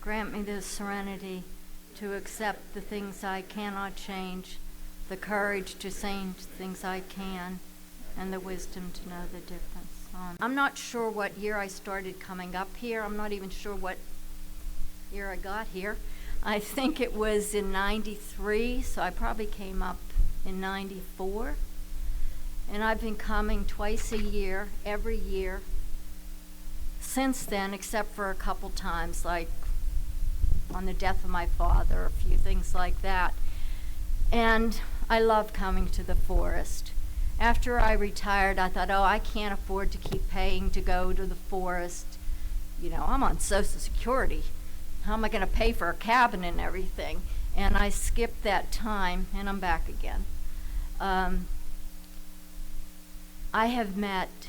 Grant me the serenity to accept the things I cannot change, the courage to change things I can, and the wisdom to know the difference. I'm not sure what year I started coming up here. I'm not even sure what year I got here. I think it was in 93, so I probably came up in 94. And I've been coming twice a year, every year, since then, except for a couple times, like on the death of my father, a few things like that. And I love coming to the forest. After I retired, I thought, I can't afford to keep paying to go to the forest. You know, I'm on Social Security. How am I going to pay for a cabin and everything? And I skipped that time, and I'm back again. I have met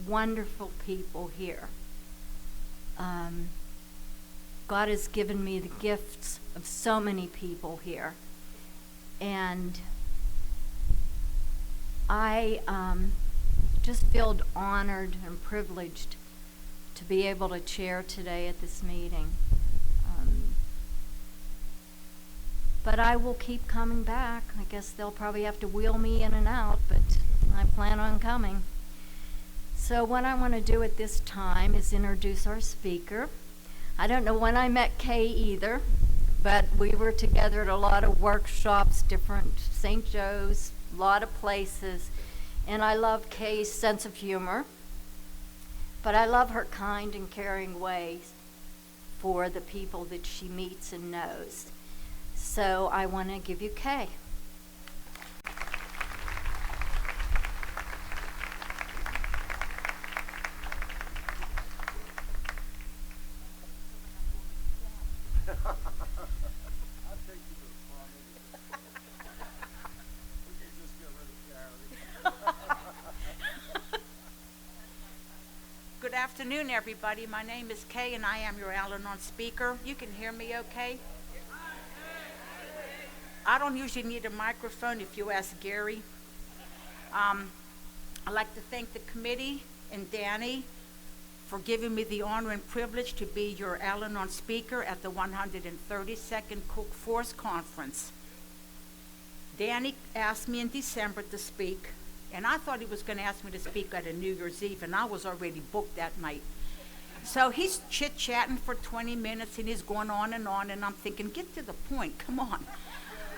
wonderful people here. God has given me the gifts of so many people here. And I just feel honored and privileged to be able to chair today at this meeting. But I will keep coming back. I guess they'll probably have to wheel me in and out, but I plan on coming. So what I want to do at this time is introduce our speaker. I don't know when I met Kay either, but we were together at a lot of workshops, different St. Joe's, a lot of places, and I love Kay's sense of humor, but I love her kind and caring ways for the people that she meets and knows. So I want to give you Kay. Good afternoon, everybody. My name is Kay, and I am your Al-Anon speaker. You can hear me okay? I don't usually need a microphone if you ask Gary. I'd like to thank the committee and Danny for giving me the honor and privilege to be your Al-Anon speaker at the 132nd Confrence Conference. Danny asked me in December to speak, and I thought he was going to ask me to speak at a New Year's Eve, and I was already booked that night. So he's chit-chatting for 20 minutes, and he's going on, and I'm thinking, get to the point, come on.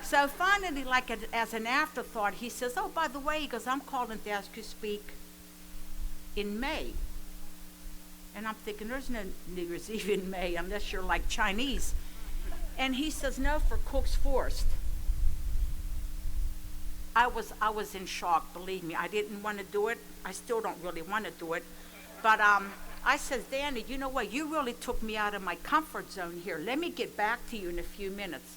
So finally, like as an afterthought, he says, by the way, he goes, I'm calling to ask you to speak in May. And I'm thinking, there's no New Year's Eve in May unless you're like Chinese. And he says, no, for Cook's Forest. I was in shock, believe me. I didn't want to do it. I still don't really want to do it. But I says, Danny, you know what? You really took me out of my comfort zone here. Let me get back to you in a few minutes.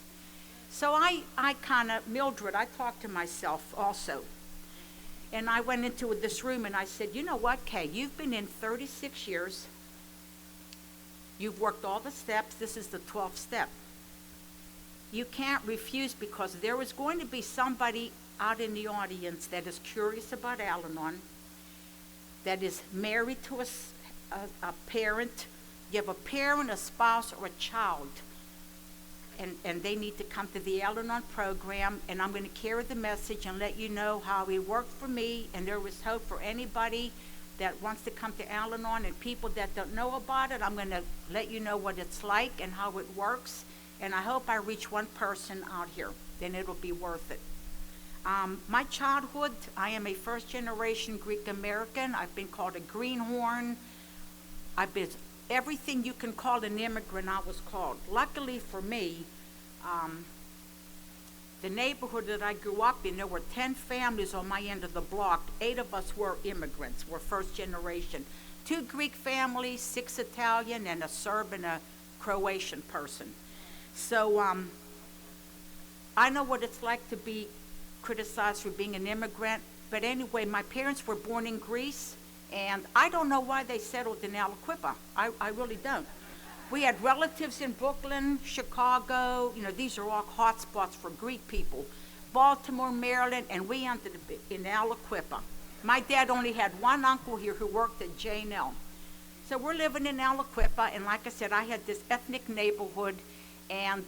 So I kind of, Mildred, I talked to myself also. And I went into this room and I said, you know what, Kay, you've been in 36 years. You've worked all the steps. This is the 12th step. You can't refuse, because there is going to be somebody out in the audience that is curious about Al-Anon, that is married to a parent. You have a parent, a spouse, or a child. And they need to come to the Al-Anon program, and I'm going to carry the message and let you know how it worked for me, and there is hope for anybody that wants to come to Al-Anon, and people that don't know about it. I'm going to let you know what it's like and how it works, and I hope I reach one person out here. Then it'll be worth it. My childhood, I am a first-generation Greek American. I've been called a greenhorn. I've been everything you can call an immigrant, I was called. Luckily for me, the neighborhood that I grew up in, there were 10 families on my end of the block. 8 of us were immigrants, were first generation. 2 Greek families, 6 Italian, and a Serb and a Croatian person. So I know what it's like to be criticized for being an immigrant. But anyway, my parents were born in Greece. And I don't know why they settled in Aliquippa. I really don't. We had relatives in Brooklyn, Chicago. You know, these are all hot spots for Greek people. Baltimore, Maryland, and we ended up in Aliquippa. My dad only had one uncle here who worked at J&L. So we're living in Aliquippa, and like I said, I had this ethnic neighborhood, and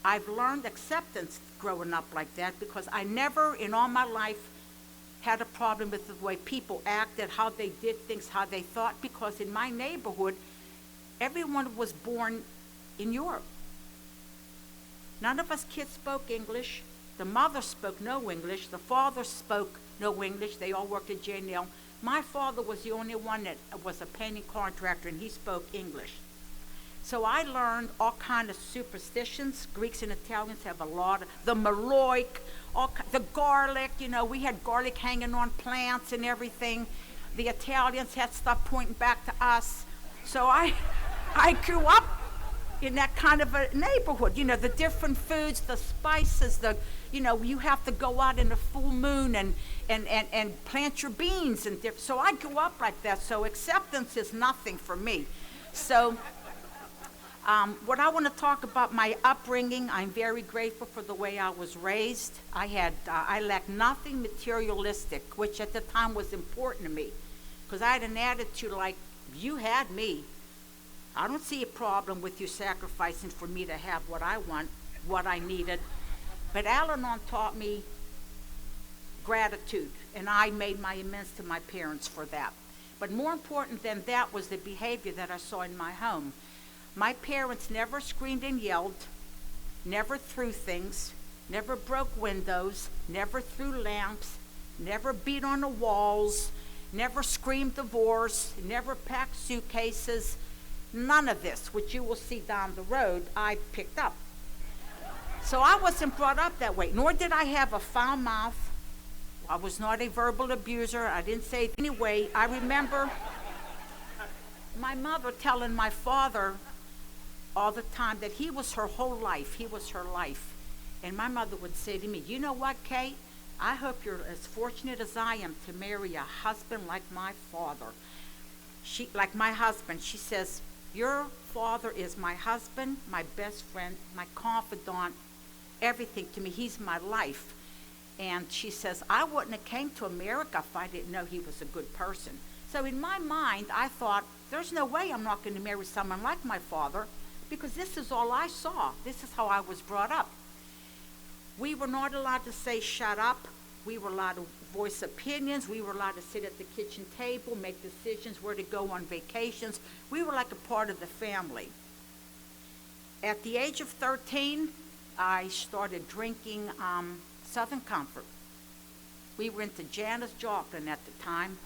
I've learned acceptance growing up like that, because I never in all my life had a problem with the way people acted, how they did things, how they thought, because in my neighborhood, everyone was born in Europe. None of us kids spoke English. The mother spoke no English. The father spoke no English. They all worked at J&L. My father was the only one that was a painting contractor, and he spoke English. So I learned all kind of superstitions. Greeks and Italians have a lot. The maloik, the garlic, we had garlic hanging on plants and everything. The Italians had stuff pointing back to us. So I grew up in that kind of a neighborhood. The different foods, the spices, you have to go out in a full moon and plant your beans. So I grew up like that. So acceptance is nothing for me. So what I want to talk about my upbringing, I'm very grateful for the way I was raised. I lacked nothing materialistic, which at the time was important to me, because I had an attitude like, you had me. I don't see a problem with you sacrificing for me to have what I want, what I needed. But Al-Anon taught me gratitude, and I made my amends to my parents for that. But more important than that was the behavior that I saw in my home. My parents never screamed and yelled, never threw things, never broke windows, never threw lamps, never beat on the walls, never screamed divorce, never packed suitcases. None of this, which you will see down the road, I picked up. So I wasn't brought up that way, nor did I have a foul mouth. I was not a verbal abuser. I didn't say it anyway. I remember my mother telling my father all the time that he was her whole life. He was her life. And my mother would say to me, you know what, Kate? I hope you're as fortunate as I am to marry a husband like my father. Like my husband, she says, your father is my husband, my best friend, my confidant, everything to me. He's my life. And she says, I wouldn't have came to America if I didn't know he was a good person. So in my mind, I thought, there's no way I'm not going to marry someone like my father, because this is all I saw. This is how I was brought up. We were not allowed to say, shut up. We were allowed to voice opinions. We were allowed to sit at the kitchen table, make decisions where to go on vacations. We were like a part of the family. At the age of 13, I started drinking Southern Comfort. We were into Janis Joplin at the time.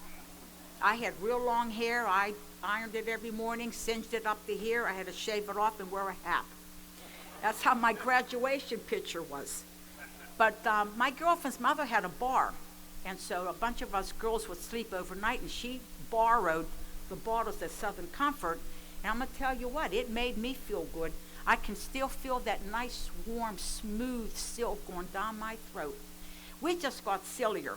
I had real long hair. I ironed it every morning, singed it up to here. I had to shave it off and wear a hat. That's how my graduation picture was. But my girlfriend's mother had a bar, and so a bunch of us girls would sleep overnight, and she borrowed the bottles of Southern Comfort, and I'm going to tell you what, it made me feel good. I can still feel that nice, warm, smooth silk going down my throat. We just got sillier,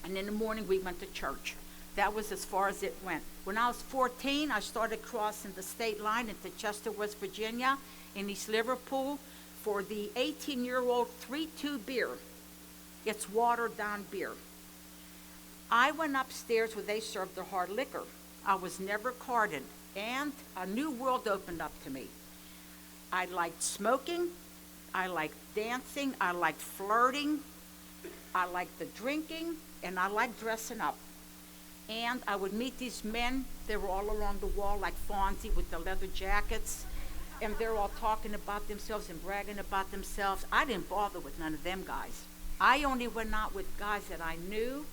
and in the morning we went to church. That was as far as it went. When I was 14, I started crossing the state line into Chester, West Virginia, in East Liverpool, for the 18-year-old 3-2 beer. It's watered down beer. I went upstairs where they served the hard liquor. I was never carded, and a new world opened up to me. I liked smoking, I liked dancing, I liked flirting, I liked the drinking, and I liked dressing up. And I would meet these men, they were all along the wall like Fonzie with the leather jackets, and they're all talking about themselves and bragging about themselves. I didn't bother with none of them guys. I only went out with guys that I knew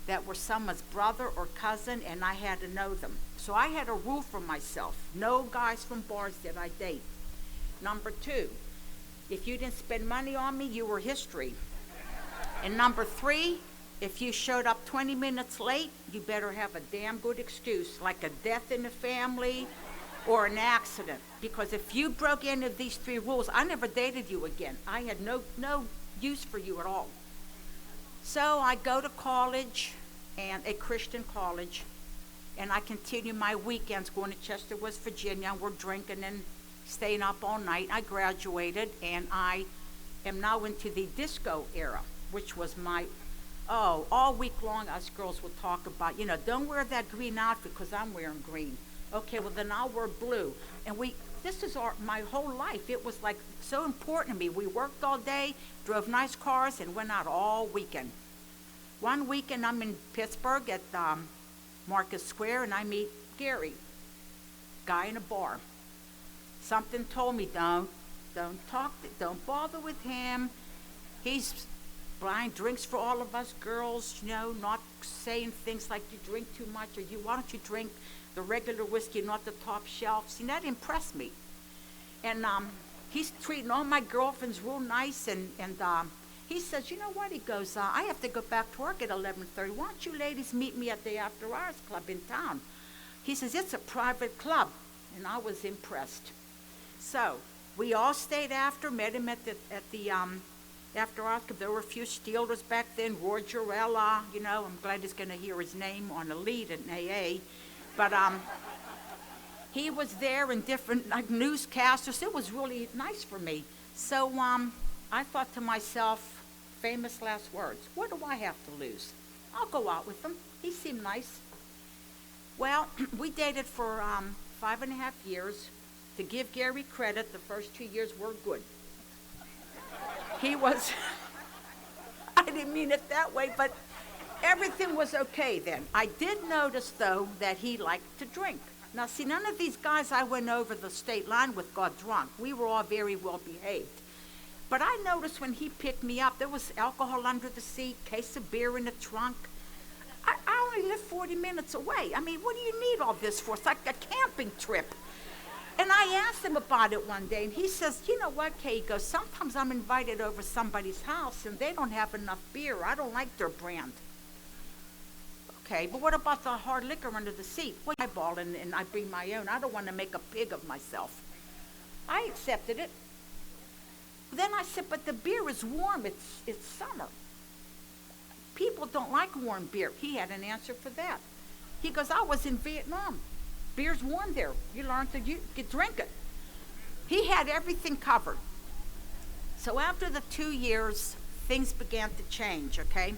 that were someone's brother or cousin, and I had to know them. So I had a rule for myself. No guys from bars did I date. Number 2, if you didn't spend money on me, you were history. And number 3, if you showed up 20 minutes late, you better have a damn good excuse, like a death in the family or an accident. Because if you broke any of these 3 rules, I never dated you again. I had no use for you at all. So I go to college, and a Christian college, and I continue my weekends going to Chester, West Virginia, and we're drinking and staying up all night. I graduated, and I am now into the disco era, which was my, all week long us girls would talk about, don't wear that green outfit because I'm wearing green. Okay, well then I'll wear blue. And this is my whole life. It was like so important to me. We worked all day, drove nice cars, and went out all weekend. One weekend I'm in Pittsburgh at Market Square, and I meet Gary, guy in a bar. Something told me, don't bother with him. He's buying drinks for all of us girls, not saying things like you drink too much, or why don't you drink the regular whiskey, not the top shelf. See, that impressed me. And he's treating all my girlfriends real nice, and he says, you know what? He goes, I have to go back to work at 11:30. Why don't you ladies meet me at the After Hours Club in town? He says, it's a private club. And I was impressed. So we all stayed after, met him at the After Hours Club. There were a few Steelers back then, Roy Jarella, I'm glad he's going to hear his name on a lead at AA. But he was there in different newscasters. It was really nice for me. So I thought to myself, famous last words, what do I have to lose? I'll go out with him. He seemed nice. Well, we dated for 5.5 years. To give Gary credit, the first 2 years were good. He was, I didn't mean it that way, but everything was okay then. I did notice, though, that he liked to drink. Now, see, none of these guys I went over the state line with got drunk. We were all very well behaved. But I noticed when he picked me up, there was alcohol under the seat, case of beer in the trunk. I only live 40 minutes away. I mean, what do you need all this for? It's like a camping trip. And I asked him about it one day, and he says, you know what, Kay? He goes, sometimes I'm invited over somebody's house, and they don't have enough beer. I don't like their brand. Okay, but what about the hard liquor under the seat? Well, I ball and I bring my own. I don't want to make a pig of myself. I accepted it. Then I said, but the beer is warm. It's summer. People don't like warm beer. He had an answer for that. He goes, I was in Vietnam. Beer's warm there. You learn to drink it. He had everything covered. So after the 2 years, things began to change, okay?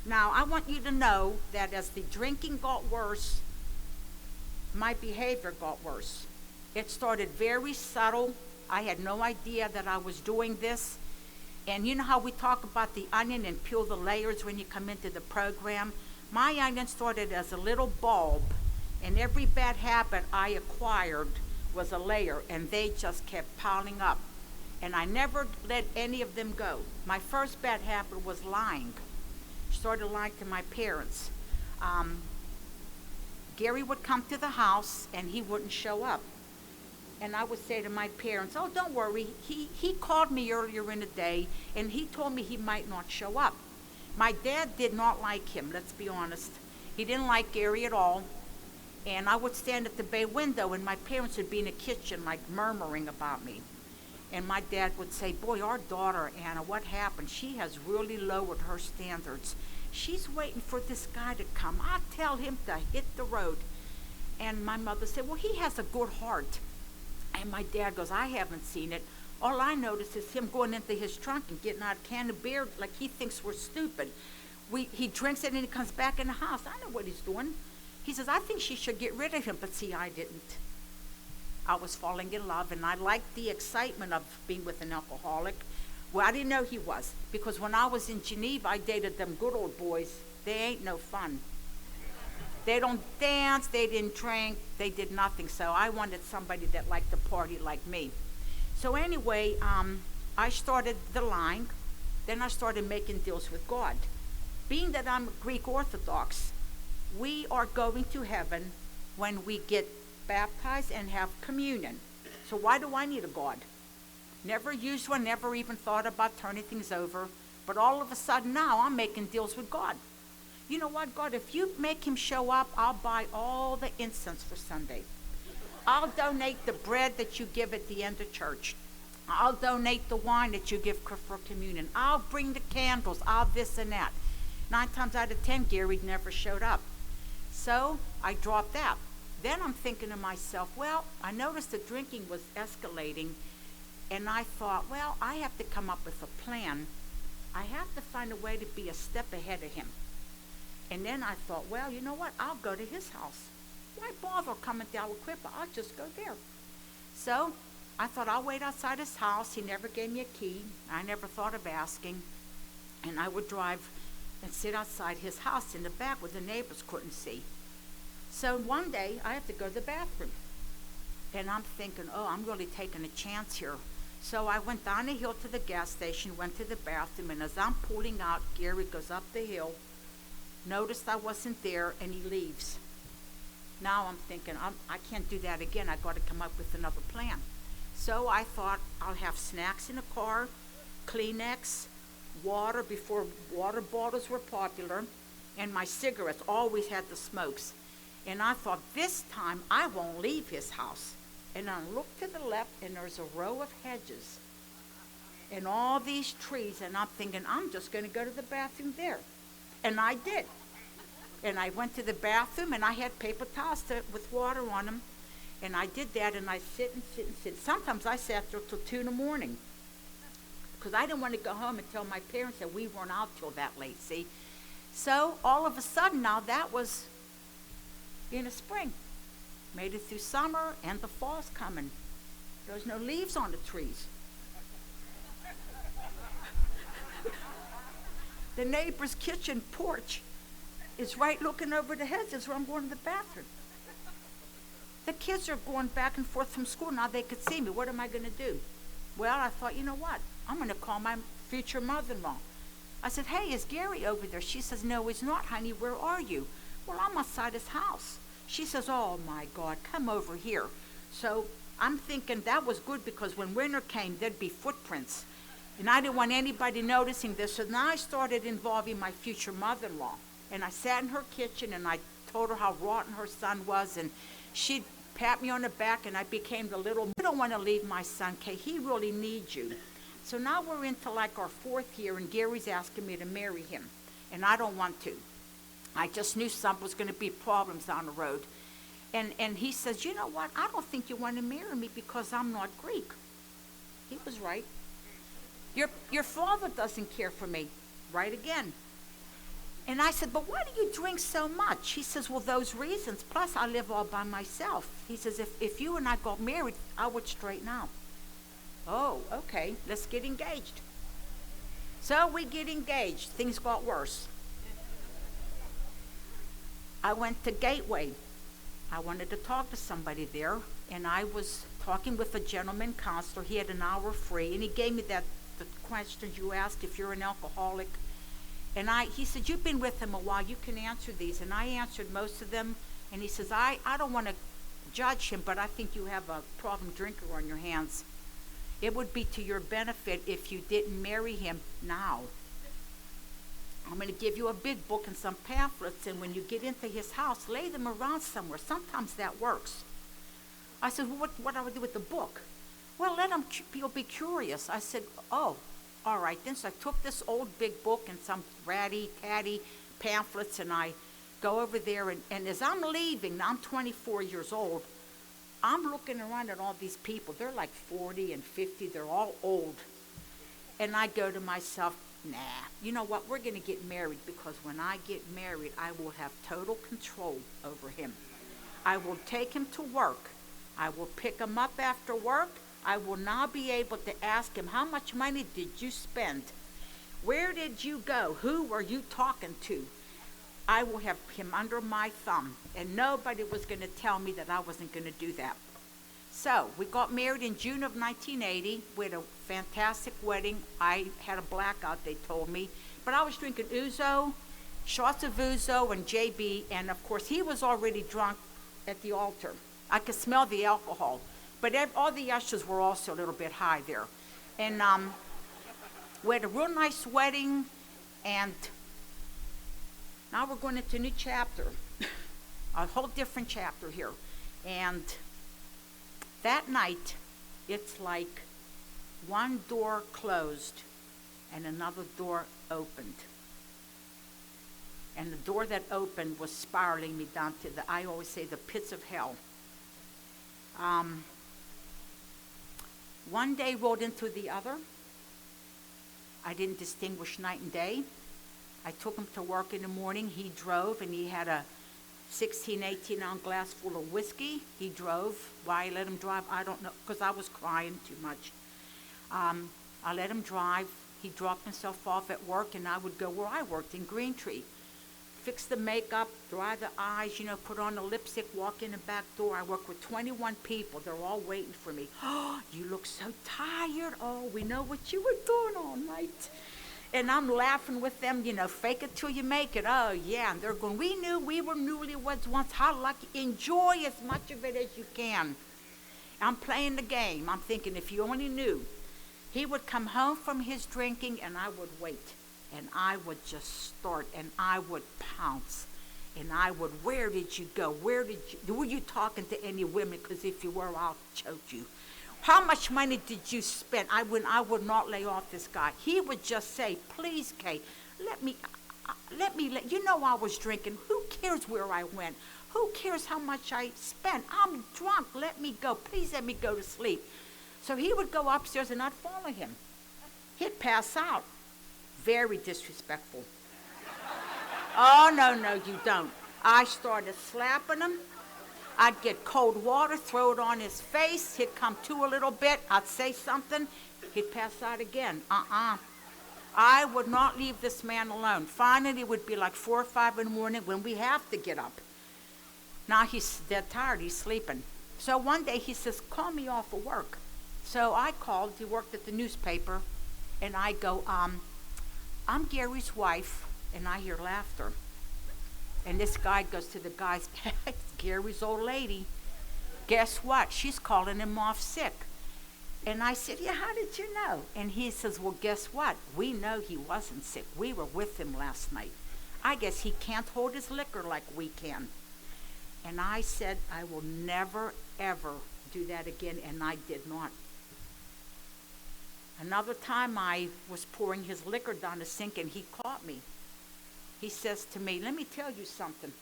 Now, I want you to know that as the drinking got worse, my behavior got worse. It started very subtle. I had no idea that I was doing this. And you know how we talk about the onion and peel the layers when you come into the program? My onion started as a little bulb, and every bad habit I acquired was a layer, and they just kept piling up. And I never let any of them go. My first bad habit was lying. Started lying to my parents. Gary would come to the house, and he wouldn't show up. And I would say to my parents, oh, don't worry. He called me earlier in the day, and he told me he might not show up. My dad did not like him, let's be honest. He didn't like Gary at all. And I would stand at the bay window, and my parents would be in the kitchen, like murmuring about me. And my dad would say, boy, our daughter, Anna, what happened? She has really lowered her standards. She's waiting for this guy to come. I'll tell him to hit the road. And my mother said, well, he has a good heart. And my dad goes, I haven't seen it. All I notice is him going into his trunk and getting out a can of beer like he thinks we're stupid. He drinks it and he comes back in the house. I know what he's doing. He says, I think she should get rid of him. But see, I didn't. I was falling in love, and I liked the excitement of being with an alcoholic. Well, I didn't know he was, because when I was in Geneva, I dated them good old boys. They ain't no fun. They don't dance, they didn't drink, they did nothing. So I wanted somebody that liked to party like me. So anyway, I started the lying. Then I started making deals with God. Being that I'm Greek Orthodox, we are going to heaven when we get baptized and have communion. So why do I need a God? Never used one, never even thought about turning things over. But all of a sudden now I'm making deals with God. You know what, God, if you make him show up, I'll buy all the incense for Sunday. I'll donate the bread that you give at the end of church. I'll donate the wine that you give for communion. I'll bring the candles. I'll this and that. 9 times out of 10, Gary never showed up. So I dropped that. Then I'm thinking to myself, well, I noticed the drinking was escalating, and I thought, well, I have to come up with a plan. I have to find a way to be a step ahead of him. And then I thought, well, you know what? I'll go to his house. Why bother coming down with Quipper? I'll just go there. So I thought I'll wait outside his house. He never gave me a key. I never thought of asking. And I would drive and sit outside his house in the back where the neighbors couldn't see. So one day I have to go to the bathroom. And I'm thinking, oh, I'm really taking a chance here. So I went down the hill to the gas station, went to the bathroom, and as I'm pulling out, Gary goes up the hill, noticed I wasn't there, and he leaves. Now I'm thinking, I can't do that again. I got to come up with another plan. So I thought I'll have snacks in the car, Kleenex, water before water bottles were popular, and my cigarettes. Always had the smokes. And I thought, this time I won't leave his house. And I looked to the left, and there's a row of hedges and all these trees, and I'm thinking, I'm just going to go to the bathroom there. And I did. And I went to the bathroom, and I had paper towels with water on them, and I did that, and I sit and sit and sit. Sometimes I sat there till 2 in the morning because I didn't want to go home and tell my parents that we weren't out till that late, see? So all of a sudden now, that was in the spring. Made it through summer, and the fall's coming. There's no leaves on the trees. The neighbor's kitchen porch is right looking over the hedges where I'm going to the bathroom. The kids are going back and forth from school. Now they could see me. What am I going to do? Well, I thought, you know what? I'm going to call my future mother-in-law. I said, hey, is Gary over there? She says, no, he's not, honey. Where are you? Well, I'm outside his house. She says, oh, my God, come over here. So I'm thinking that was good because when winter came, there'd be footprints. And I didn't want anybody noticing this. So now I started involving my future mother-in-law. And I sat in her kitchen, and I told her how rotten her son was. And she'd pat me on the back, and I became the little, I don't want to leave my son, Kay. He really needs you. So now we're into like our 4th year, and Gary's asking me to marry him. And I don't want to. I just knew something was going to be problems down the road. And he says, you know what? I don't think you want to marry me because I'm not Greek. He was right. Your father doesn't care for me. Right again. And I said, but why do you drink so much? He says, well, those reasons. Plus, I live all by myself. He says, if you and I got married, I would straighten out. Oh, okay. Let's get engaged. So we get engaged. Things got worse. I went to Gateway. I wanted to talk to somebody there, and I was talking with a gentleman counselor. He had an hour free, and he gave me the questions you asked if you're an alcoholic. And he said, you've been with him a while, you can answer these. And I answered most of them, and he says, I don't want to judge him, but I think you have a problem drinker on your hands. It would be to your benefit if you didn't marry him now. I'm going to give you a big book and some pamphlets, and when you get into his house, lay them around somewhere. Sometimes that works. I said, well, what do I do with the book? Well, let them be curious. I said, oh, all right then. So I took this old big book and some ratty-tatty pamphlets, and I go over there, and as I'm leaving, now I'm 24 years old, I'm looking around at all these people. They're like 40 and 50. They're all old. And I go to myself, nah, you know what? We're going to get married because when I get married, I will have total control over him. I will take him to work. I will pick him up after work. I will now be able to ask him, how much money did you spend? Where did you go? Who were you talking to? I will have him under my thumb, and nobody was going to tell me that I wasn't going to do that. So we got married in June of 1980. We had a fantastic wedding. I had a blackout, they told me. But I was drinking ouzo, shots of ouzo, and JB. And, of course, he was already drunk at the altar. I could smell the alcohol. But all the ushers were also a little bit high there. And we had a real nice wedding. And now we're going into a new chapter. A whole different chapter here. And that night, it's like one door closed and another door opened. And the door that opened was spiraling me down to I always say, the pits of hell. One day rolled into the other. I didn't distinguish night and day. I took him to work in the morning. He drove, and he had a 16, 18-ounce glass full of whiskey. He drove. Why I let him drive, I don't know, because I was crying too much. I let him drive. He dropped himself off at work, and I would go where I worked in Green Tree. Fix the makeup, dry the eyes, put on the lipstick, walk in the back door. I work with 21 people. They're all waiting for me. Oh, you look so tired. Oh, we know what you were doing all night. And I'm laughing with them, fake it till you make it. Oh, yeah. And they're going, we knew we were newlyweds once. How lucky. Enjoy as much of it as you can. I'm playing the game. I'm thinking, if you only knew. He would come home from his drinking, and I would wait. And I would just start, and I would pounce. And I would, where did you go? Were you talking to any women? Because if you were, I'll choke you. How much money did you spend? I would not lay off this guy. He would just say, please, Kay, let me, I was drinking. Who cares where I went? Who cares how much I spent? I'm drunk. Let me go. Please let me go to sleep. So he would go upstairs, and I'd follow him. He'd pass out. Very disrespectful. Oh, no, you don't. I started slapping him. I'd get cold water, throw it on his face. He'd come to a little bit. I'd say something. He'd pass out again. I would not leave this man alone. Finally, it would be like 4 or 5 in the morning when we have to get up. Now he's dead tired. He's sleeping. So one day he says, call me off of work. So I called. He worked at the newspaper. And I go, I'm Gary's wife, and I hear laughter. And this guy goes to the guys, it's Gary's old lady. Guess what? She's calling him off sick. And I said, yeah, how did you know? And he says, well, guess what? We know he wasn't sick. We were with him last night. I guess he can't hold his liquor like we can. And I said, I will never, ever do that again, and I did not. Another time I was pouring his liquor down the sink, and he caught me. He says to me, let me tell you something.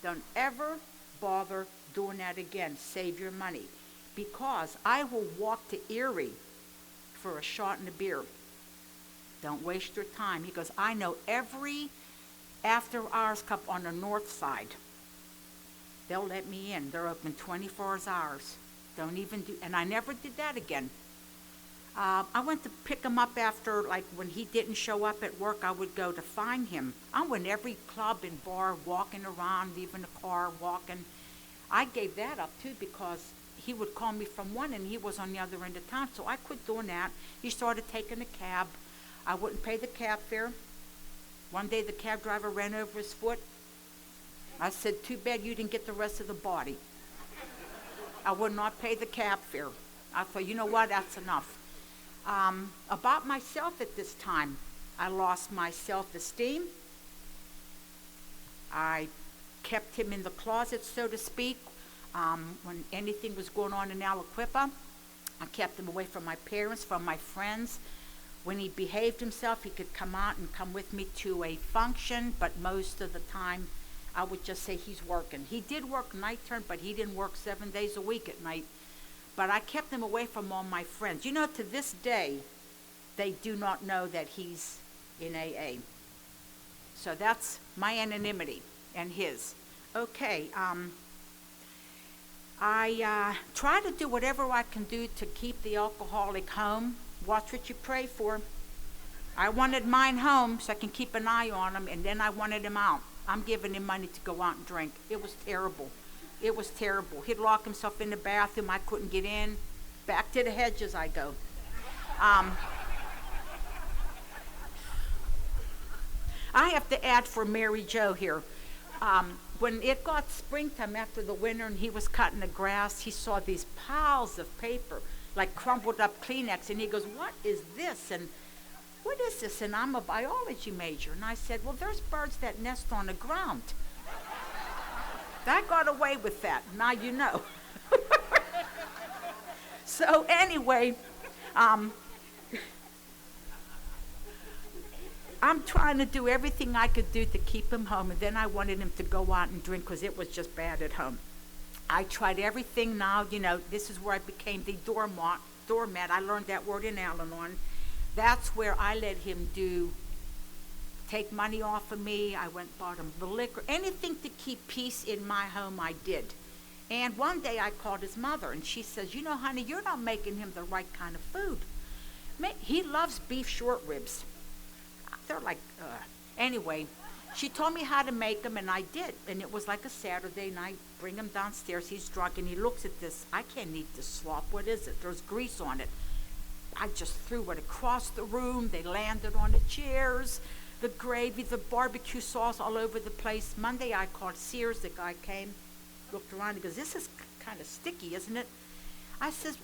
Don't ever bother doing that again. Save your money. Because I will walk to Erie for a shot and a beer. Don't waste your time. He goes, I know every after-hours club on the north side. They'll let me in. They're open 24 hours. Don't even do, and I never did that again. I went to pick him up after, like when he didn't show up at work, I would go to find him. I went every club and bar, walking around, leaving the car, walking. I gave that up too because he would call me from one and he was on the other end of town. So I quit doing that. He started taking a cab. I wouldn't pay the cab fare. One day the cab driver ran over his foot. I said, too bad you didn't get the rest of the body. I would not pay the cab fare. I thought, you know what, that's enough. About myself at this time, I lost my self-esteem. I kept him in the closet, so to speak. When anything was going on in Aliquippa, I kept him away from my parents, from my friends. When he behaved himself, he could come out and come with me to a function, but most of the time, I would just say he's working. He did work night turn, but he didn't work 7 days a week at night. But I kept him away from all my friends. You know, to this day, they do not know that he's in AA. So that's my anonymity and his. Okay, I try to do whatever I can do to keep the alcoholic home. Watch what you pray for. I wanted mine home so I can keep an eye on him, and then I wanted him out. I'm giving him money to go out and drink. It was terrible. It was terrible. He'd lock himself in the bathroom. I couldn't get in. Back to the hedges I go. I have to add for Mary Jo here. When it got springtime after the winter and he was cutting the grass, he saw these piles of paper, like crumpled up Kleenex, and he goes, what is this? And what is this? And I'm a biology major. And I said, well, there's birds that nest on the ground. I got away with that. Now you know. So anyway, I'm trying to do everything I could do to keep him home, and then I wanted him to go out and drink because it was just bad at home. I tried everything. Now, you know, this is where I became the doormat. I learned that word in Al-Anon. That's where I let him do take money off of me. I went and bought him the liquor. Anything to keep peace in my home, I did. And one day I called his mother, and she says, you know, honey, you're not making him the right kind of food. He loves beef short ribs. They're like, anyway, she told me how to make them, and I did. And it was like a Saturday, and I bring him downstairs. He's drunk, and he looks at this. I can't eat this slop. What is it? There's grease on it. I just threw it across the room. They landed on the chairs, the gravy, the barbecue sauce all over the place. Monday, I called Sears. The guy came, looked around. He goes, this is kind of sticky, isn't it? I says,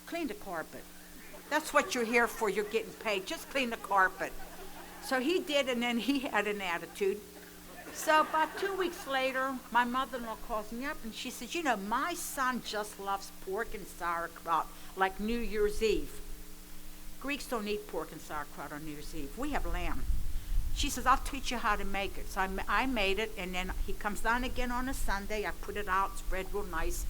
clean the carpet. That's what you're here for. You're getting paid. Just clean the carpet. So he did, and then he had an attitude. So about 2 weeks later, my mother-in-law calls me up, and she says, you know, my son just loves pork and sauerkraut like New Year's Eve. Greeks don't eat pork and sauerkraut on New Year's Eve. We have lamb. She says, I'll teach you how to make it. So I made it, and then he comes down again on a Sunday. I put it out, spread real nice.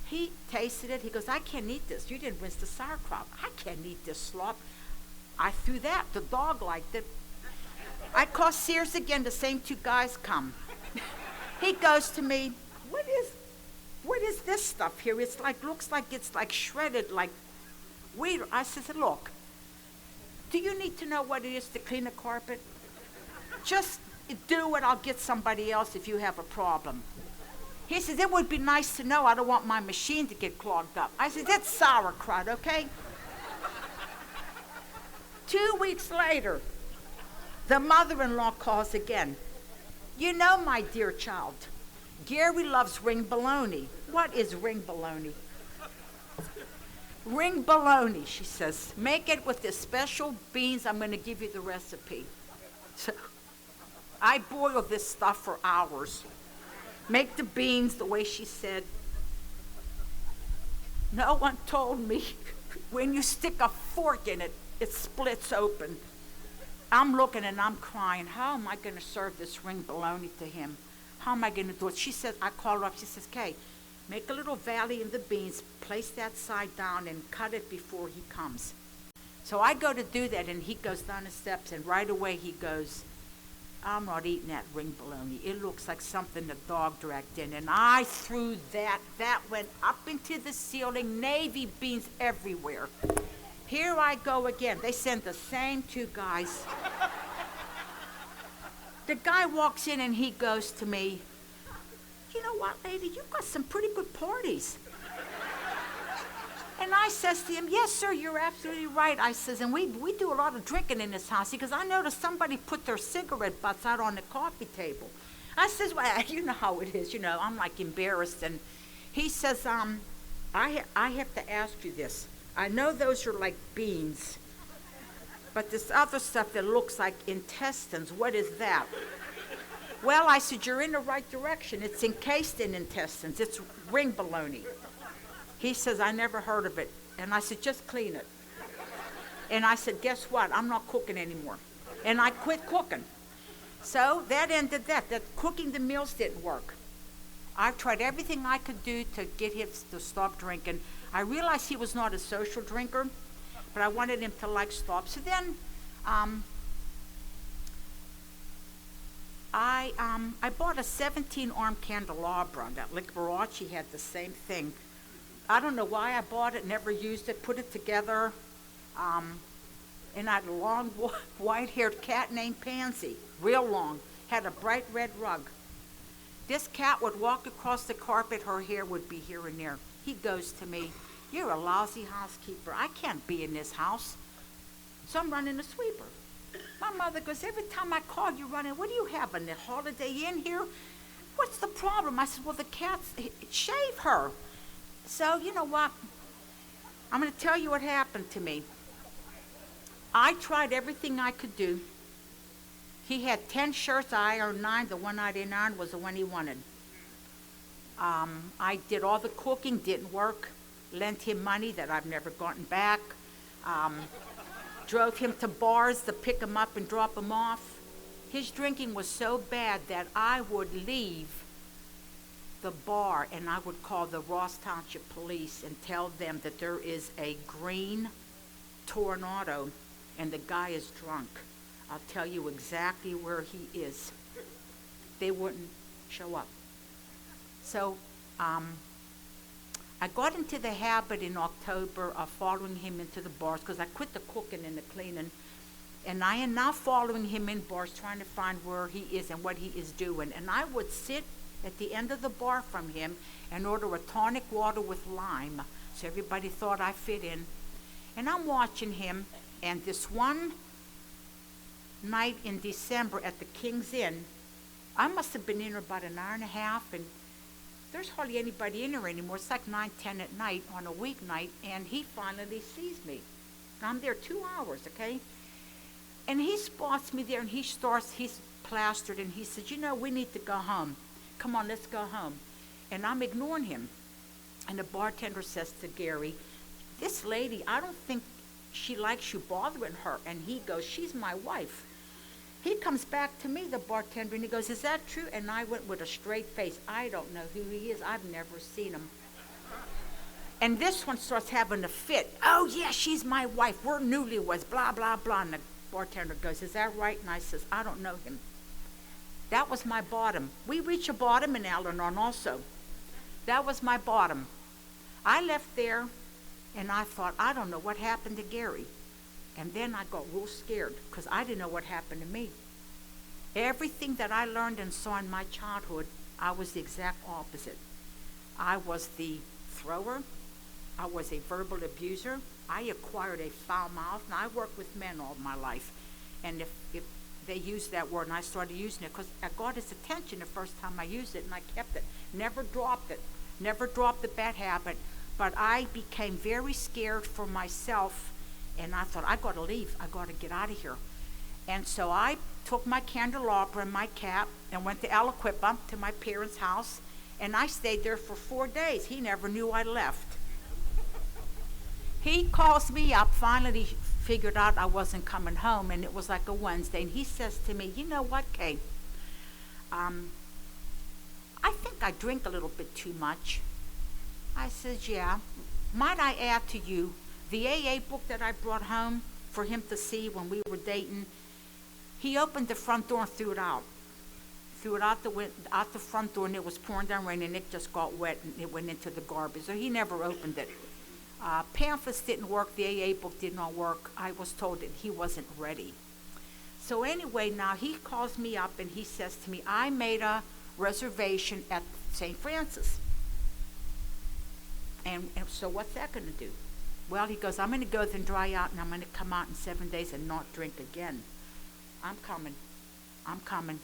He tasted it. He goes, I can't eat this. You didn't rinse the sauerkraut. I can't eat this slop. I threw that. The dog liked it. I call Sears again. The same two guys come. He goes to me, what is this stuff here? It's like, looks like it's like shredded, like wheat. I said, look, do you need to know what it is to clean a carpet? Just do it. I'll get somebody else if you have a problem. He says, it would be nice to know. I don't want my machine to get clogged up. I said, that's sauerkraut, okay? 2 weeks later, the mother-in-law calls again. You know, my dear child, Gary loves ring bologna. What is ring bologna? Ring bologna, she says. Make it with the special beans. I'm going to give you the recipe. So I boil this stuff for hours. Make the beans the way she said. No one told me when you stick a fork in it, it splits open. I'm looking and I'm crying. How am I going to serve this ring bologna to him? How am I going to do it? She says, I call her up. She says, Kay, make a little valley in the beans, place that side down, and cut it before he comes. So I go to do that, and he goes down the steps, and right away he goes, I'm not eating that ring bologna. It looks like something the dog dragged in. And I threw that. That went up into the ceiling, navy beans everywhere. Here I go again. They send the same two guys. The guy walks in and he goes to me, you know what, lady, you've got some pretty good parties. And I says to him, yes, sir, you're absolutely right. I says, and we do a lot of drinking in this house because I noticed somebody put their cigarette butts out on the coffee table. I says, well, you know how it is, you know, I'm like embarrassed. And he says, I have to ask you this. I know those are like beans, but this other stuff that looks like intestines, what is that? Well, I said, you're in the right direction. It's encased in intestines. It's ring bologna. He says, I never heard of it. And I said, just clean it. And I said, guess what? I'm not cooking anymore. And I quit cooking. So that ended that. That cooking the meals didn't work. I tried everything I could do to get him to stop drinking. I realized he was not a social drinker, but I wanted him to like stop. So then I bought a 17-arm candelabra. That Liberace had the same thing. I don't know why I bought it, never used it, put it together. And I had a long white-haired cat named Pansy, real long, had a bright red rug. This cat would walk across the carpet, her hair would be here and there. He goes to me, you're a lousy housekeeper. I can't be in this house. So I'm running a sweeper. My mother goes, every time I call you running, what do you have, a Holiday Inn here? What's the problem? I said, well, the cats, shave her. So you know what? I'm going to tell you what happened to me. I tried everything I could do. He had 10 shirts. I ironed 9. The one I didn't iron was the one he wanted. I did all the cooking, didn't work. Lent him money that I've never gotten back. Drove him to bars to pick him up and drop him off. His drinking was so bad that I would leave the bar and I would call the Ross Township Police and tell them that there is a green Tornado and the guy is drunk. I'll tell you exactly where he is. They wouldn't show up. So I got into the habit in October of following him into the bars because I quit the cooking and the cleaning. And I am now following him in bars, trying to find where he is and what he is doing. And I would sit at the end of the bar from him and order a tonic water with lime, so everybody thought I fit in. And I'm watching him, and this one night in December at the King's Inn, I must have been in there about an hour and a half, and there's hardly anybody in there anymore. It's like 9, 10 at night on a weeknight, and he finally sees me. I'm there 2 hours, okay? And he spots me there, and he's plastered, and he says, we need to go home. Come on, let's go home. And I'm ignoring him. And the bartender says to Gary, this lady, I don't think she likes you bothering her. And he goes, she's my wife. He comes back to me, the bartender, and he goes, is that true? And I went with a straight face. I don't know who he is. I've never seen him. And this one starts having a fit. Oh, yeah, she's my wife. We're newlyweds, blah, blah, blah. And the bartender goes, is that right? And I says, I don't know him. That was my bottom. We reach a bottom in Al-Anon also. That was my bottom. I left there, and I thought, I don't know what happened to Gary. And then I got real scared because I didn't know what happened to me. Everything that I learned and saw in my childhood, I was the exact opposite. I was the thrower. I was a verbal abuser. I acquired a foul mouth. Now, I worked with men all my life. And if they used that word, and I started using it because I got his attention the first time I used it, and I kept it. Never dropped it. Never dropped the bad habit. But I became very scared for myself, and I thought, I got to leave. I got to get out of here. And so I took my candelabra and my cap and went to Aliquippa, to my parents' house, and I stayed there for 4 days. He never knew I left. He calls me up, finally figured out I wasn't coming home, and it was like a Wednesday, and he says to me, you know what, Kay, I think I drink a little bit too much. I says, yeah. Might I add to you, the AA book that I brought home for him to see when we were dating, he opened the front door and threw it out. Threw it out the front door, and it was pouring down rain, and it just got wet, and it went into the garbage. So he never opened it. Pamphlets didn't work. The AA book did not work. I was told that he wasn't ready. So anyway, now he calls me up, and he says to me, I made a reservation at St. Francis. And so what's that going to do? Well, he goes, I'm going to go there and dry out, and I'm going to come out in 7 days and not drink again. I'm coming.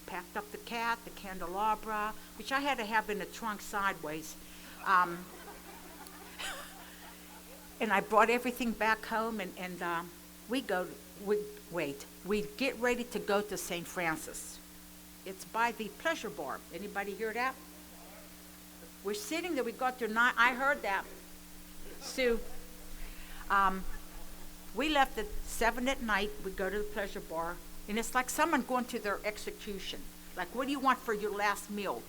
Packed up the cat, the candelabra, which I had to have in the trunk sideways. And I brought everything back home, and we get ready to go to St. Francis. It's by the Pleasure Bar. Anybody hear that? We're sitting there. We got there. I heard that. Sue. We left at 7 at night. We go to the Pleasure Bar, and it's like someone going to their execution. Like, what do you want for your last meal?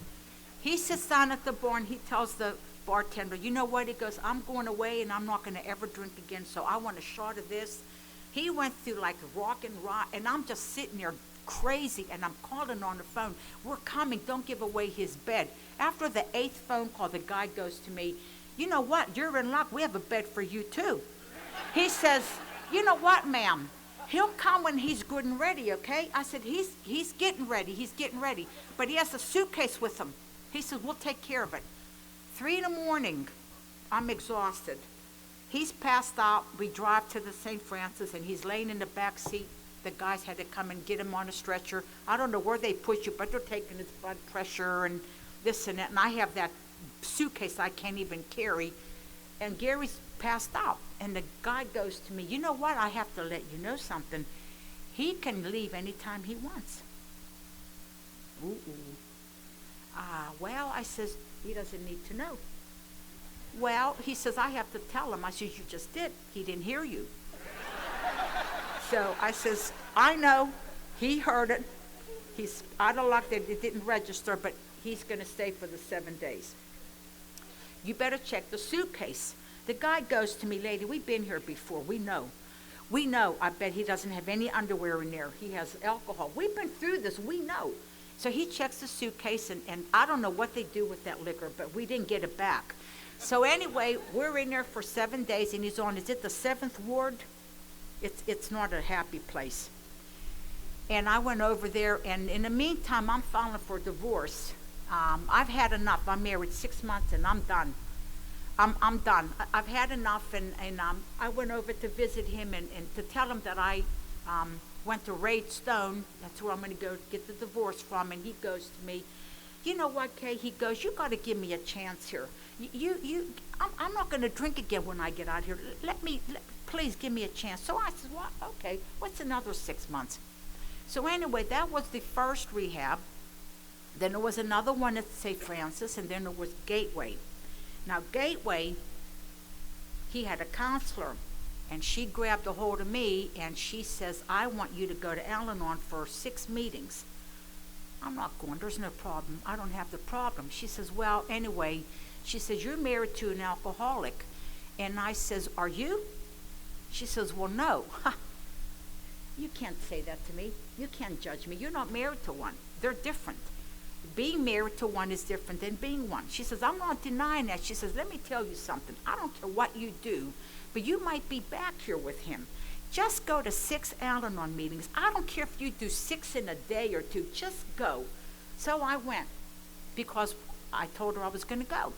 He sits down at the bar, and he tells the bartender, you know what? He goes, I'm going away, and I'm not going to ever drink again, so I want a shot of this. He went through like rock, and I'm just sitting there crazy, and I'm calling on the phone. We're coming. Don't give away his bed. After the 8th phone call, the guy goes to me, you know what? You're in luck. We have a bed for you, too. He says, you know what, ma'am? He'll come when he's good and ready, okay? I said, he's getting ready. He's getting ready. But he has a suitcase with him. He says, we'll take care of it. 3 in the morning, I'm exhausted. He's passed out. We drive to the St. Francis, and he's laying in the back seat. The guys had to come and get him on a stretcher. I don't know where they put you, but they're taking his blood pressure and this and that. And I have that suitcase I can't even carry. And Gary's passed out. And the guy goes to me, you know what? I have to let you know something. He can leave anytime he wants. Well, I says, he doesn't need to know. Well, he says, I have to tell him. I says, you just did. He didn't hear you. So I says, I know. He heard it. He's out of luck that it didn't register, but he's going to stay for the 7 days. You better check the suitcase. The guy goes to me, lady, we've been here before. We know. We know, I bet he doesn't have any underwear in there. He has alcohol. We've been through this, we know. So he checks the suitcase, and I don't know what they do with that liquor, but we didn't get it back. So anyway, we're in there for 7 days, and he's on, is it the 7th ward? It's not a happy place. And I went over there, and in the meantime, I'm filing for divorce. I've had enough. I'm married 6 months, and I'm done. I'm done. I've had enough, and I went over to visit him and to tell him that I went to Raid Stone. That's where I'm going to go get the divorce from. And he goes to me, you know what, Kay? He goes, you got to give me a chance here. I'm not going to drink again when I get out here. Please give me a chance. So I said, well, okay, what's another 6 months? So anyway, that was the first rehab. Then there was another one at St. Francis, and then there was Gateway. Now, Gateway, he had a counselor, and she grabbed a hold of me, and she says, I want you to go to Al-Anon for 6 meetings. I'm not going. There's no problem. I don't have the problem. She says, well, anyway, she says, you're married to an alcoholic. And I says, are you? She says, well, no. You can't say that to me. You can't judge me. You're not married to one. They're different. Being married to one is different than being one. She says, I'm not denying that. She says, let me tell you something. I don't care what you do, but you might be back here with him. Just go to 6 Al-Anon meetings. I don't care if you do 6 in a day or 2. Just go. So I went because I told her I was going to go.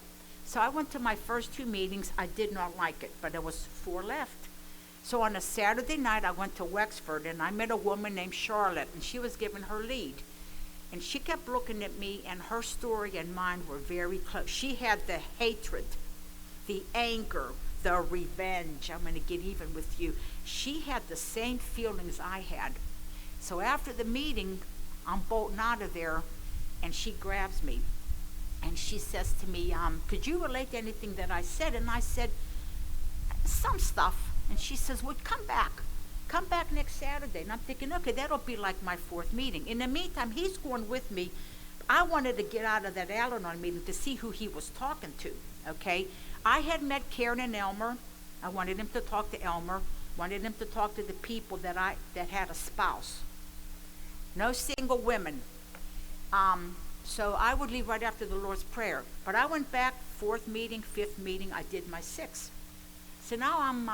So I went to my first 2 meetings. I did not like it, but there was 4 left. So on a Saturday night, I went to Wexford, and I met a woman named Charlotte, and she was giving her lead. And she kept looking at me, and her story and mine were very close. She had the hatred, the anger, the revenge. I'm going to get even with you. She had the same feelings I had. So after the meeting, I'm bolting out of there, and she grabs me. And she says to me, could you relate to anything that I said? And I said, some stuff. And she says, well, come back. Come back next Saturday. And I'm thinking, okay, that'll be like my 4th meeting. In the meantime, he's going with me. I wanted to get out of that Al-Anon meeting to see who he was talking to, okay? I had met Karen and Elmer. I wanted him to talk to Elmer. Wanted him to talk to the people that had a spouse. No single women. So I would leave right after the Lord's Prayer. But I went back, 4th meeting, 5th meeting. I did my 6th. So now I'm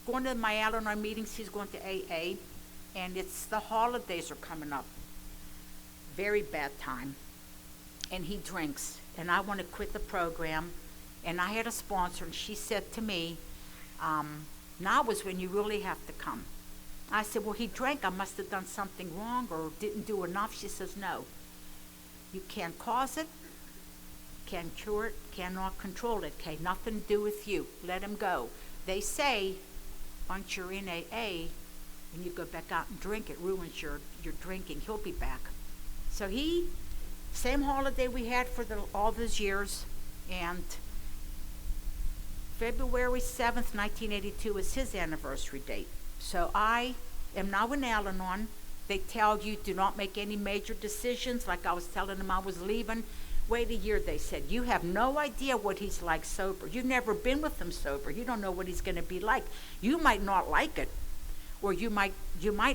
going to my Al-Anon meetings. He's going to AA, and it's the holidays are coming up. Very bad time. And he drinks, and I want to quit the program. And I had a sponsor, and she said to me, now is when you really have to come. I said, well, he drank. I must have done something wrong or didn't do enough. She says, no. You can't cause it, can't cure it, cannot control it. Okay, nothing to do with you. Let him go. They say, once you're in AA, and you go back out and drink, it ruins your drinking. He'll be back. So same holiday we had for all those years, and February 7th, 1982 is his anniversary date. So I am now in Al-Anon. They tell you do not make any major decisions, like I was telling them I was leaving. Wait a year, they said. You have no idea what he's like sober. You've never been with him sober. You don't know what he's going to be like. You might not like it, or you might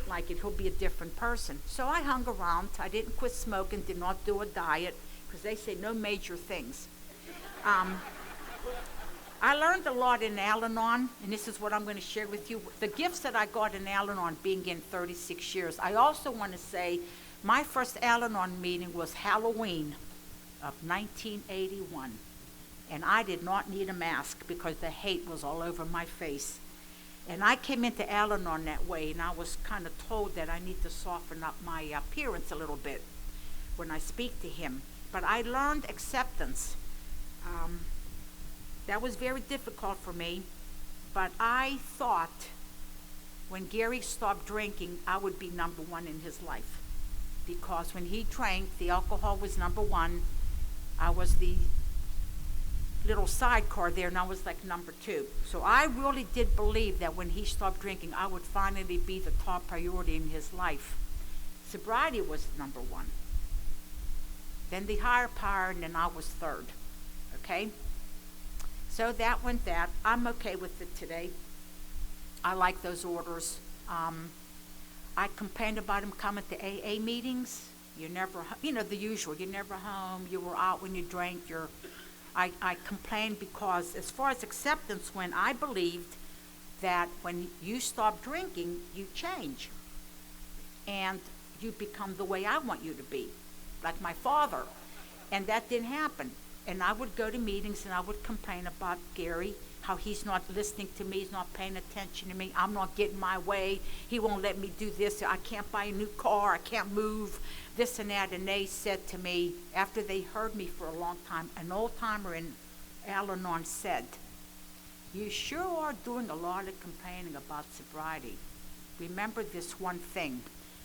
like it. He'll be a different person. So I hung around. I didn't quit smoking, did not do a diet, because they say no major things. I learned a lot in Al-Anon, and this is what I'm going to share with you. The gifts that I got in Al-Anon being in 36 years. I also want to say my first Al-Anon meeting was Halloween of 1981. And I did not need a mask because the hate was all over my face. And I came into Al-Anon that way, and I was kind of told that I need to soften up my appearance a little bit when I speak to him. But I learned acceptance. That was very difficult for me, but I thought when Gary stopped drinking, I would be number 1 in his life. Because when he drank, the alcohol was number 1. I was the little sidecar there, and I was like number 2. So I really did believe that when he stopped drinking, I would finally be the top priority in his life. Sobriety was number 1. Then the higher power, and then I was 3rd. Okay? So that went that. I'm okay with it today. I like those orders. I complained about him coming to AA meetings. You're never, the usual. You're never home. You were out when you drank. I complained because as far as acceptance went, I believed that when you stop drinking, you change. And you become the way I want you to be, like my father. And that didn't happen. And I would go to meetings and I would complain about Gary, how he's not listening to me, he's not paying attention to me, I'm not getting my way, he won't let me do this, I can't buy a new car, I can't move, this and that. And they said to me, after they heard me for a long time, an old timer in Al-Anon said, "You sure are doing a lot of complaining about sobriety. Remember this one thing."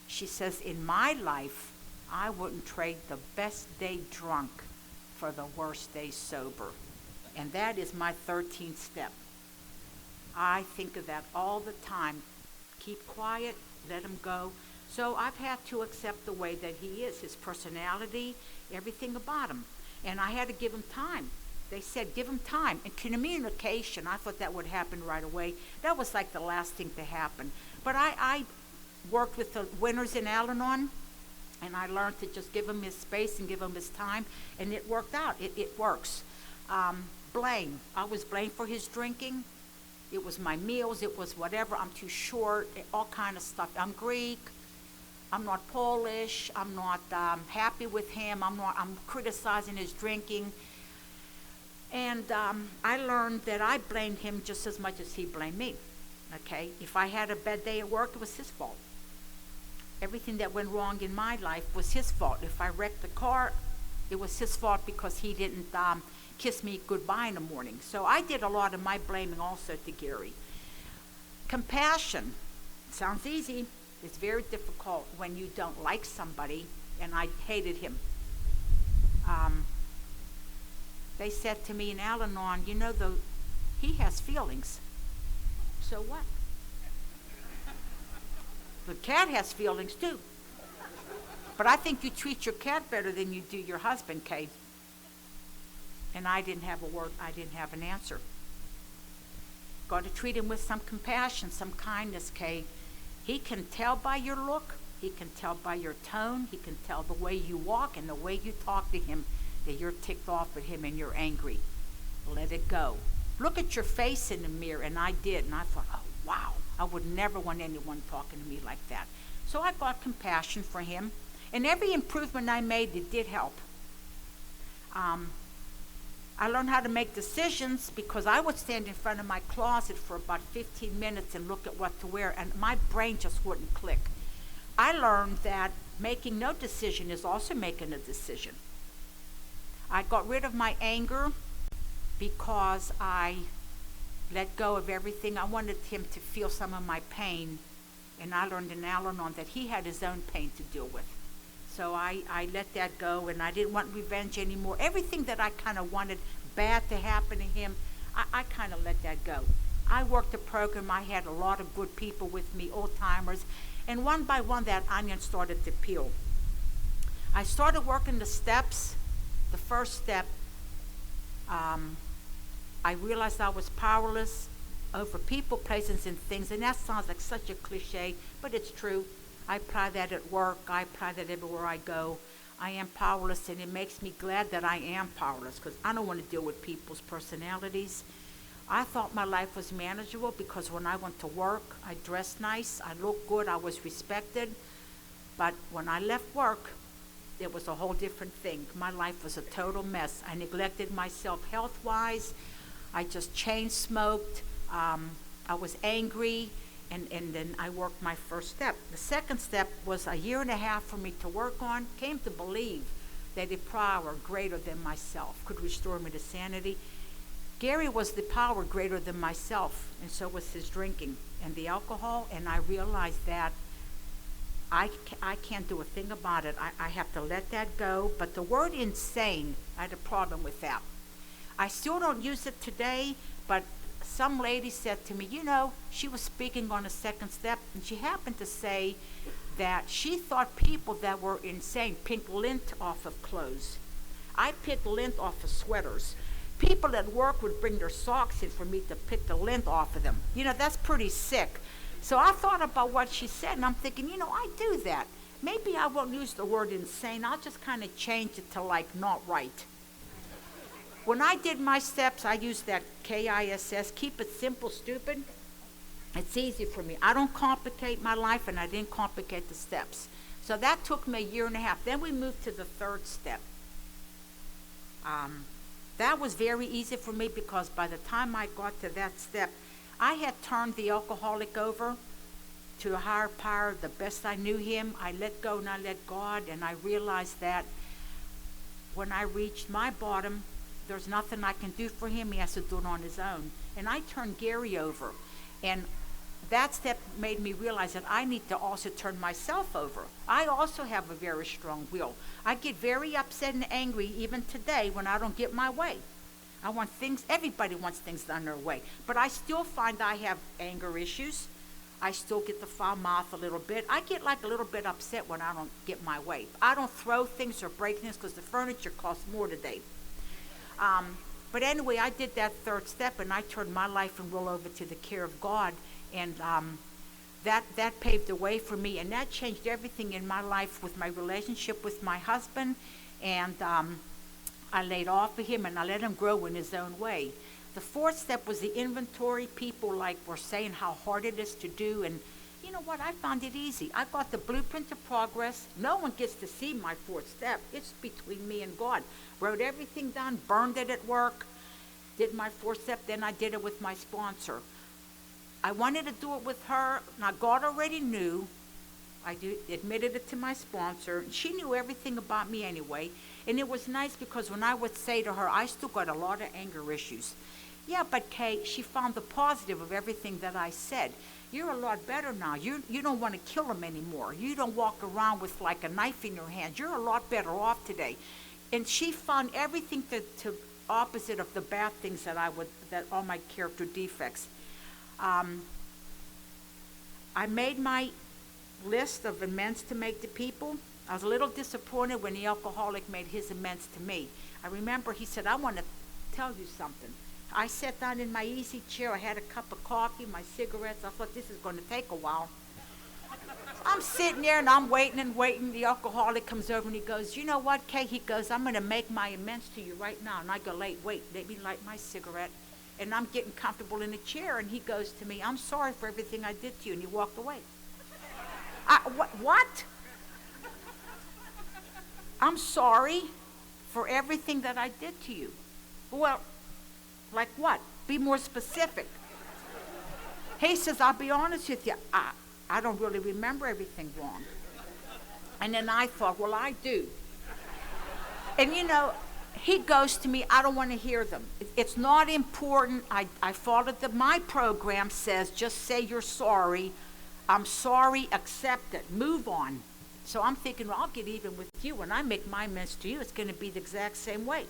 She says, "In my life, I wouldn't trade the best day drunk for the worst day sober." And that is my 13th step. I think of that all the time. Keep quiet, let him go. So I've had to accept the way that he is, his personality, everything about him. And I had to give him time. They said, give him time. And communication, I thought that would happen right away. That was like the last thing to happen. But I worked with the winners in Al-Anon, and I learned to just give him his space and give him his time, and it worked out. It works. Blame. I was blamed for his drinking. It was my meals. It was whatever. I'm too short. All kind of stuff. I'm Greek. I'm not Polish. I'm not happy with him. I'm criticizing his drinking. And I learned that I blamed him just as much as he blamed me. Okay? If I had a bad day at work, it was his fault. Everything that went wrong in my life was his fault. If I wrecked the car, it was his fault because he didn't kiss me goodbye in the morning. So I did a lot of my blaming also to Gary. Compassion. Sounds easy. It's very difficult when you don't like somebody, and I hated him. They said to me in Al-Anon, he has feelings. So what? The cat has feelings too. But I think you treat your cat better than you do your husband, Kay. And I didn't have a word, I didn't have an answer. Got to treat him with some compassion, some kindness, Kay. He can tell by your look, he can tell by your tone, he can tell the way you walk and the way you talk to him that you're ticked off at him and you're angry. Let it go. Look at your face in the mirror, and I did, and I thought, oh, wow, I would never want anyone talking to me like that. So I got compassion for him, and every improvement I made, it did help. I learned how to make decisions because I would stand in front of my closet for about 15 minutes and look at what to wear, and my brain just wouldn't click. I learned that making no decision is also making a decision. I got rid of my anger because I let go of everything. I wanted him to feel some of my pain, and I learned in Al-Anon that he had his own pain to deal with. So I let that go, and I didn't want revenge anymore. Everything that I kind of wanted bad to happen to him, I kind of let that go. I worked a program. I had a lot of good people with me, old-timers, and one by one that onion started to peel. I started working the steps. The first step, I realized I was powerless over people, places, and things, and that sounds like such a cliche, but it's true. I apply that at work. I apply that everywhere I go. I am powerless, and it makes me glad that I am powerless because I don't want to deal with people's personalities. I thought my life was manageable because when I went to work, I dressed nice, I looked good, I was respected. But when I left work, it was a whole different thing. My life was a total mess. I neglected myself health-wise. I just chain smoked. I was angry. And then I worked my first step. The second step was a year and a half for me to work on. Came to believe that a power greater than myself could restore me to sanity. Gary was the power greater than myself, and so was his drinking and the alcohol. And I realized that I can't do a thing about it. I have to let that go. But the word insane, I had a problem with that. I still don't use it today, but some lady said to me, she was speaking on a second step, and she happened to say that she thought people that were insane picked lint off of clothes. I picked lint off of sweaters. People at work would bring their socks in for me to pick the lint off of them. That's pretty sick. So I thought about what she said, and I'm thinking, I do that. Maybe I won't use the word insane. I'll just kind of change it to like not right. When I did my steps, I used that KISS, keep it simple, stupid. It's easy for me. I don't complicate my life, and I didn't complicate the steps. So that took me a year and a half. Then we moved to the third step. That was very easy for me because by the time I got to that step, I had turned the alcoholic over to a higher power the best I knew him. I let go and I let God, and I realized that when I reached my bottom, there's nothing I can do for him. He has to do it on his own. And I turned Gary over. And that step made me realize that I need to also turn myself over. I also have a very strong will. I get very upset and angry even today when I don't get my way. I want things, everybody wants things done their way. But I still find I have anger issues. I still get the foul mouth a little bit. I get like a little bit upset when I don't get my way. I don't throw things or break things because the furniture costs more today. But anyway, I did that third step, and I turned my life and will over to the care of God. And that paved the way for me, and that changed everything in my life with my relationship with my husband. And I laid off of him, and I let him grow in his own way. The fourth step was the inventory. People were saying how hard it is to do, and you know what? I found it easy. I got the blueprint to progress. No one gets to see my fourth step. It's between me and God. Wrote everything down, burned it at work, did my fourth step, then I did it with my sponsor. I wanted to do it with her. Now, God already knew. I admitted it to my sponsor. She knew everything about me anyway. And it was nice because when I would say to her, I still got a lot of anger issues. Yeah, but Kay, she found the positive of everything that I said. You're a lot better now. You don't want to kill him anymore. You don't walk around with like a knife in your hand. You're a lot better off today. And she found everything to opposite of the bad things that all my character defects. I made my list of amends to make to people. I was a little disappointed when the alcoholic made his amends to me. I remember he said, I want to tell you something. I sat down in my easy chair. I had a cup of coffee, my cigarettes. I thought, this is going to take a while. I'm sitting there and I'm waiting and waiting. The alcoholic comes over and he goes, you know what, Kay? He goes, I'm going to make my amends to you right now. And I go, wait, let me light my cigarette. And I'm getting comfortable in a chair, and he goes to me, I'm sorry for everything I did to you. And he walked away. What? I'm sorry for everything that I did to you. Well, like what? Be more specific. He says, I'll be honest with you. I don't really remember everything wrong. And then I thought, well, I do. And he goes to me, I don't want to hear them. It's not important. I followed my program says, just say you're sorry. I'm sorry, accept it, move on. So I'm thinking, well, I'll get even with you. When I make my amends to you, it's going to be the exact same way.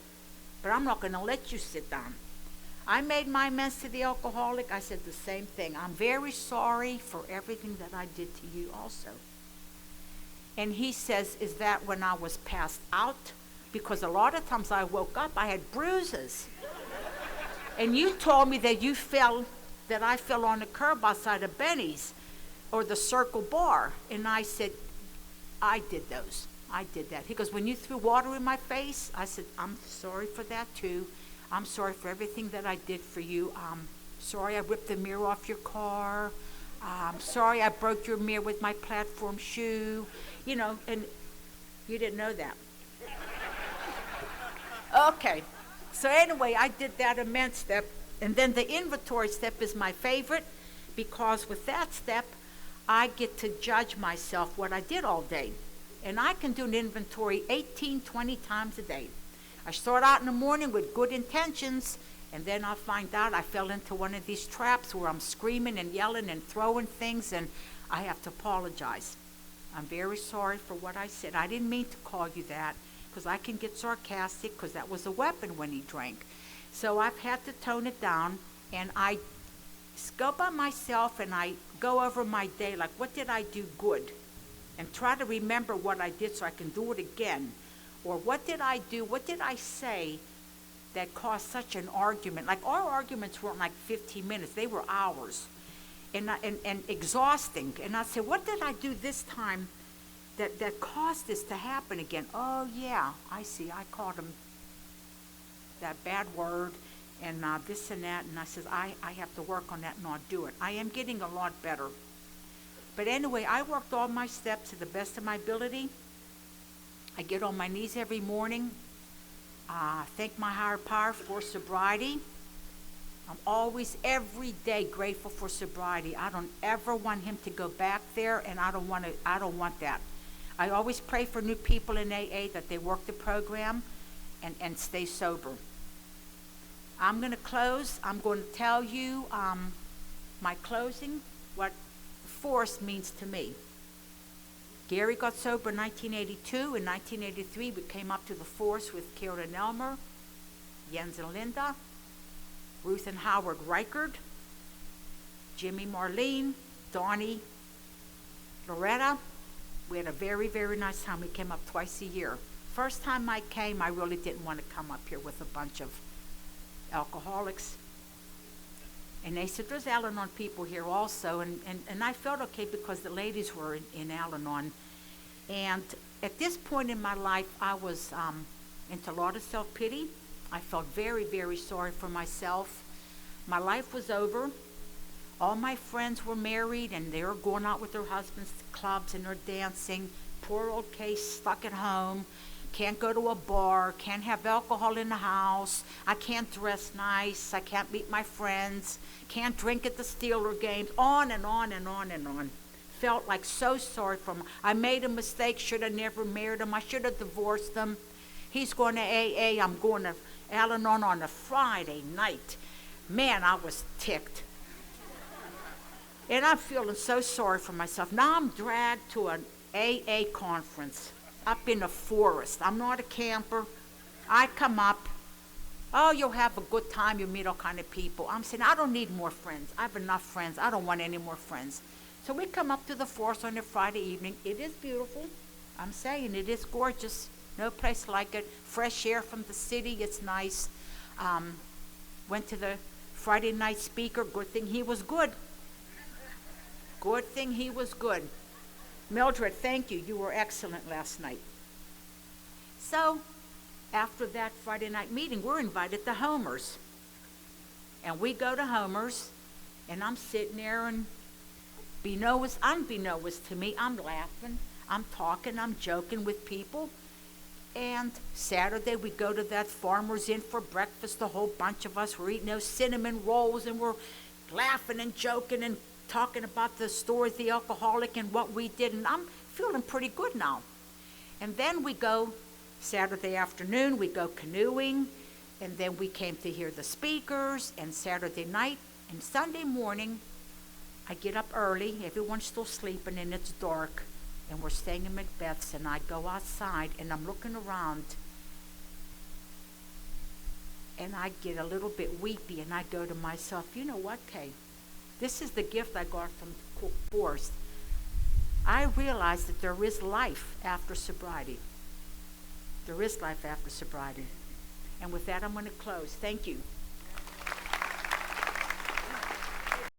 But I'm not going to let you sit down. I made my amends to the alcoholic. I said the same thing. I'm very sorry for everything that I did to you also. And he says, is that when I was passed out? Because a lot of times I woke up, I had bruises. And you told me that I fell on the curb outside of Benny's or the Circle Bar. And I said, I did those. I did that. He goes, when you threw water in my face? I said, I'm sorry for that too. I'm sorry for everything that I did for you. Sorry I ripped the mirror off your car. Sorry I broke your mirror with my platform shoe. And you didn't know that. Okay. So anyway, I did that amends step. And then the inventory step is my favorite because with that step, I get to judge myself what I did all day. And I can do an inventory 18, 20 times a day. I start out in the morning with good intentions, and then I'll find out I fell into one of these traps where I'm screaming and yelling and throwing things, and I have to apologize. I'm very sorry for what I said. I didn't mean to call you that, because I can get sarcastic, because that was a weapon when he drank. So I've had to tone it down, and I go by myself and I go over my day, like what did I do good? And try to remember what I did so I can do it again. Or what did I do, what did I say that caused such an argument. Like our arguments weren't like 15 minutes, they were hours. And exhausting. And I said, what did I do this time that caused this to happen again? Oh yeah, I see, I called him that bad word and this and that. And I said, I have to work on that and not do it. I am getting a lot better. But anyway, I worked all my steps to the best of my ability. I get on my knees every morning. Thank my higher power for sobriety. I'm always, every day, grateful for sobriety. I don't ever want him to go back there, and I don't want that. I always pray for new people in AA that they work the program and stay sober. I'm going to close. I'm going to tell you my closing, what force means to me. Gary got sober in 1982. In 1983, we came up to the force with Karen and Elmer, Jens and Linda, Ruth and Howard Reichard, Jimmy Marlene, Donnie, Loretta. We had a very, very nice time. We came up twice a year. First time I came, I really didn't want to come up here with a bunch of alcoholics. And they said, there's Al-Anon people here also. And I felt okay because the ladies were in Al-Anon. And at this point in my life, I was into a lot of self-pity. I felt very, very sorry for myself. My life was over. All my friends were married and they were going out with their husbands to clubs and they're dancing. Poor old Case stuck at home. Can't go to a bar, can't have alcohol in the house, I can't dress nice, I can't meet my friends, can't drink at the Steeler games, on and on and on and on. Felt like so sorry for him. I made a mistake, should have never married him, I should have divorced him. He's going to AA, I'm going to Al-Anon on a Friday night. Man, I was ticked. And I'm feeling so sorry for myself. Now I'm dragged to an AA conference up in the forest. I'm not a camper. I come up. Oh, you'll have a good time. You'll meet all kind of people. I'm saying, I don't need more friends. I have enough friends. I don't want any more friends. So we come up to the forest on a Friday evening. It is beautiful. I'm saying it is gorgeous. No place like it. Fresh air from the city. It's nice. Went to the Friday night speaker. Good thing he was good. Good thing he was good. Mildred, thank you. You were excellent last night. So, after that Friday night meeting, we're invited to Homer's. And we go to Homer's, and I'm sitting there, and unbeknownst to me, I'm laughing, I'm talking, I'm joking with people. And Saturday, we go to that Farmer's Inn for breakfast, a whole bunch of us. We're eating those cinnamon rolls, and we're laughing and joking and talking about the story of the alcoholic and what we did, and I'm feeling pretty good now. And then we go, Saturday afternoon, we go canoeing, and then we came to hear the speakers, and Saturday night and Sunday morning, I get up early, everyone's still sleeping, and it's dark, and we're staying in Macbeth's, and I go outside, and I'm looking around, and I get a little bit weepy, and I go to myself, you know what, Kay? This is the gift I got from Cook Forest. I realized that there is life after sobriety. There is life after sobriety. And with that, I'm going to close. Thank you.